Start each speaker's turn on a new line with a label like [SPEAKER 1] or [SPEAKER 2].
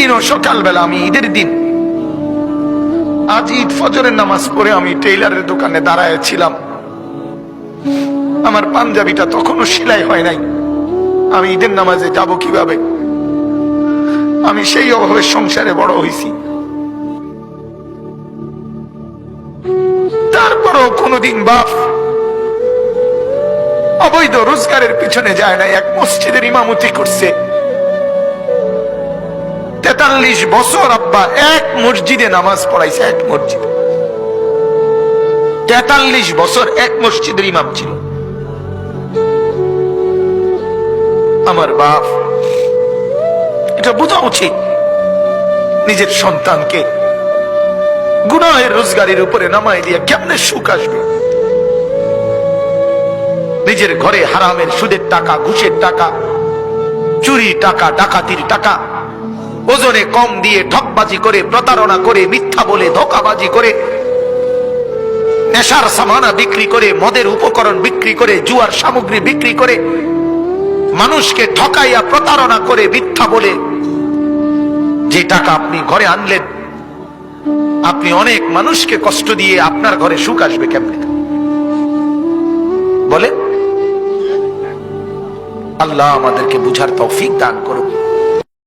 [SPEAKER 1] দিনও সকালবেলা, আমি ঈদের দিন, আজ ঈদ ফজরের নামাজ পড়ে আমি টেইলারের দোকানে দাঁড়ায় ছিলাম। আমার পাঞ্জাবিটা তখনও সেলাই হয় নাই। আমি ঈদের নামাজে যাব কিভাবে? আমি সেই অভাবে সংসারে বড় হয়েছি। তারপরও কোনদিন বাপ অবৈধ রোজগারের পিছনে যায় না। এক মসজিদের ইমামতি করছে 43 বছর, আব্বা এক মসজিদে নামাজ পড়াইছে, এক মসজিদে 43 বছর এক মসজিদের ইমাম ছিল আমার বাপ। এটা বোঝা উচিত নিজের সন্তানকে গুনাহের রোজগারের উপরে নামাই দিয়ে কেমনে সুখ আসবে? নিজের ঘরে হারামের সুদের টাকা, ঘুষের টাকা, চুরি টাকা, ডাকাতির টাকা, ওজনে কম দিয়ে ঠকবাজি করে, প্রতারণা করে, মিথ্যা বলে, ধোঁকাবাজি করে, নেশার সামানা বিক্রি করে, মদের উপকরণ বিক্রি করে, জুয়ার সামগ্রী বিক্রি করে, মানুষকে ঠকাইয়া প্রতারণা করে, মিথ্যা বলে যে টাকা আপনি ঘরে আনলেন, আপনি অনেক মানুষকে কষ্ট দিয়ে আপনার ঘরে সুখ আসবে কেমনে বলে? আল্লাহ আমাদেরকে বুঝার তৌফিক দান করুন।